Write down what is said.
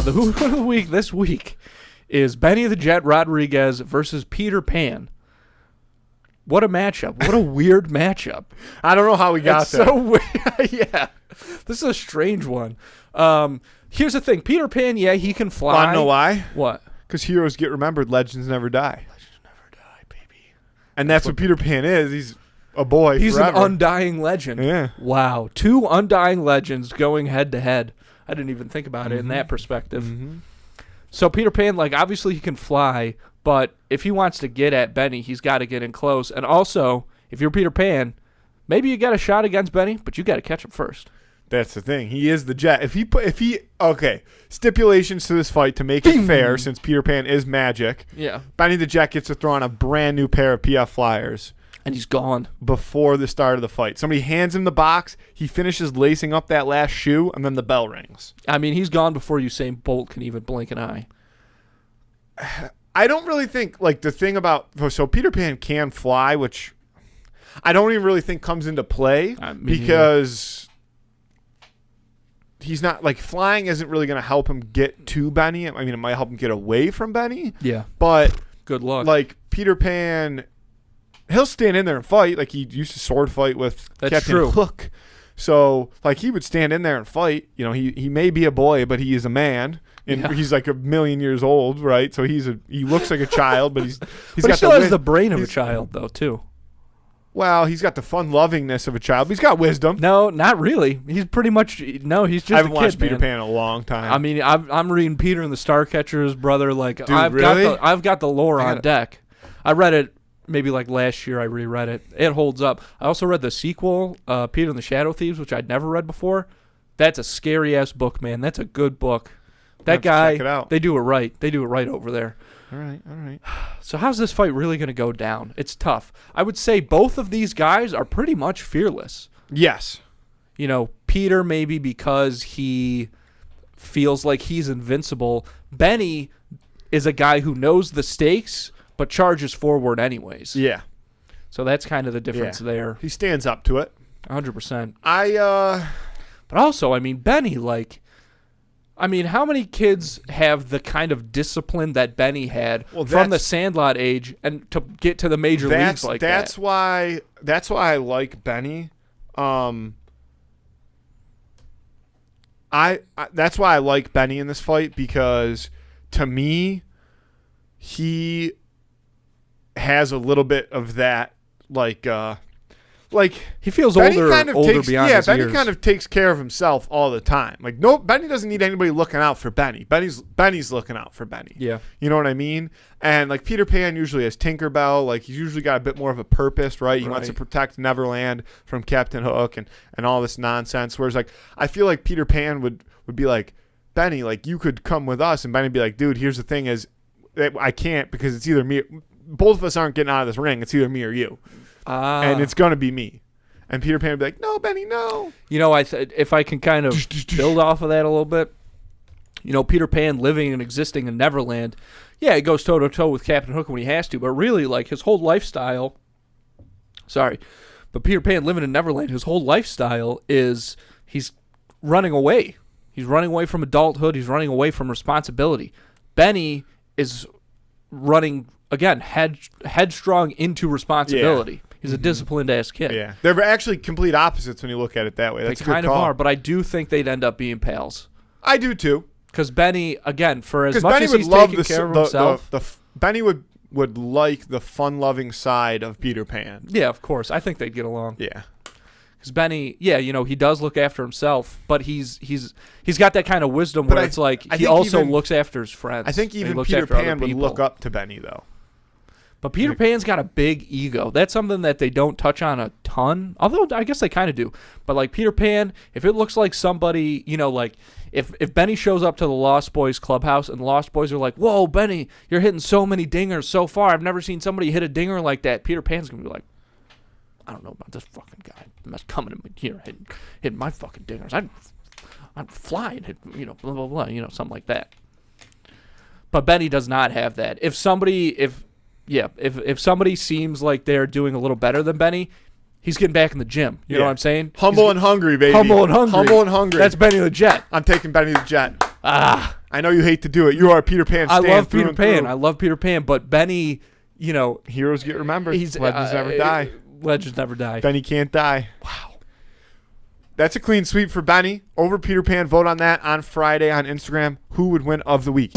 The Who of the Week this week is Benny the Jet Rodriguez versus Peter Pan. What a matchup. What a weird matchup. I don't know how we got there. So weird. Yeah. This is a strange one. Here's the thing. Peter Pan, yeah, he can fly. Want to know why? What? Because heroes get remembered, legends never die. Legends never die, baby. And that's what Peter Pan is. He's a boy He's forever. an undying legend. Yeah. Wow. Two undying legends going head to head. I didn't even think about it in that perspective. Mm-hmm. So Peter Pan, like, obviously he can fly, but if he wants to get at Benny, he's got to get in close. And also, if you're Peter Pan, maybe you got a shot against Benny, but you got to catch him first. That's the thing. He is the Jet. Okay, stipulations to this fight to make it fair, since Peter Pan is magic. Yeah. Benny the Jet gets to throw on a brand new pair of PF Flyers And he's gone. before the start of the fight. Somebody hands him the box. He finishes lacing up that last shoe, and then the bell rings. I mean, he's gone before Usain Bolt can even blink an eye. I don't really think, like, the thing about... So Peter Pan can fly, which I don't even really think comes into play because... He's not, like, flying isn't really going to help him get to Benny. I mean, it might help him get away from Benny. Yeah. But, Good luck. like, Peter Pan, he'll stand in there and fight. Like, he used to sword fight with Captain true. Hook. So, like, he would stand in there and fight. You know, he may be a boy, but he is a man. And he's, like, 1,000,000 years old, right? So he looks like a child, but he's but got he still has the brain of a child, though, too. Well, he's got the fun-lovingness of a child, but he's got wisdom. No, not really. He's pretty much he's just I haven't a kid, watched Peter man. Pan in a long time. I mean, I'm reading Peter and the Starcatcher's brother. Like, Dude, I've got the lore on gotta- deck. I read it maybe like last year. I reread it. It holds up. I also read the sequel, Peter and the Shadow Thieves, which I'd never read before. That's a scary ass book, man. That's a good book. That guy, check it out. they do it right. They do it right over there. All right. So how's this fight really going to go down? It's tough. I would say both of these guys are pretty much fearless. Yes. You know, Peter maybe because he feels like he's invincible. Benny is a guy who knows the stakes but charges forward anyways. Yeah. So that's kind of the difference there. He stands up to it. 100%. But But also, I mean, Benny, like... I mean, how many kids have the kind of discipline that Benny had from the Sandlot age and to get to the major leagues like that? That's why I like Benny. That's why I like Benny in this fight, because to me, he has a little bit of that, like he feels Benny older beyond his Benny years. kind of takes care of himself all the time. Like, no, Benny doesn't need anybody looking out for Benny. Benny's looking out for Benny. Yeah. You know what I mean? And like Peter Pan usually has Tinkerbell. Like, he's usually got a bit more of a purpose, right? He wants to protect Neverland from Captain Hook and all this nonsense. Whereas, like, I feel like Peter Pan would be like, Benny, like, you could come with us. And Benny'd be like, dude, here's the thing is, I can't, because it's either me. Both of us aren't getting out of this ring. It's either me or you. And it's going to be me. And Peter Pan would be like, no, Benny, no. You know, if I can kind of build off of that a little bit, you know, Peter Pan living and existing in Neverland, yeah, he goes toe-to-toe with Captain Hook when he has to, but really, like, his whole lifestyle, but Peter Pan living in Neverland, his whole lifestyle is he's running away. He's running away from adulthood. He's running away from responsibility. Benny is running, again, headstrong into responsibility. Yeah. He's a disciplined-ass kid. Yeah. They're actually complete opposites when you look at it that way. That's they a good kind call. of are, but I do think they'd end up being pals. I do, too. Because Benny, again, for as much Benny as would he's love taking care of himself... Benny would like the fun-loving side of Peter Pan. Yeah, of course. I think they'd get along. Yeah. Because Benny, yeah, you know, he does look after himself, but he's got that kind of wisdom where it's like he also looks after his friends. I think even Peter Pan would look up to Benny, though. But Peter Pan's got a big ego. That's something that they don't touch on a ton, although I guess they kind of do. But, like, Peter Pan, if it looks like somebody, you know, like, if Benny shows up to the Lost Boys clubhouse and the Lost Boys are like, whoa, Benny, you're hitting so many dingers so far. I've never seen somebody hit a dinger like that. Peter Pan's going to be like, I don't know about this fucking guy. Coming in here hitting my fucking dingers. I'm flying, you know, blah, blah, blah, you know, something like that. But Benny does not have that. If somebody seems like they're doing a little better than Benny, he's getting back in the gym. You know what I'm saying? Humble and hungry, baby. Humble and hungry. Humble and hungry. That's Benny the Jet. I'm taking Benny the Jet. I know you hate to do it. You are a Peter Pan I stan love through Peter and Pan. through. I love Peter Pan, but Benny, you know, Heroes get remembered. legends Never die. Legends never die. Benny can't die. Wow. That's a clean sweep for Benny over Peter Pan. Vote on that on Friday on Instagram. Who would win of the week?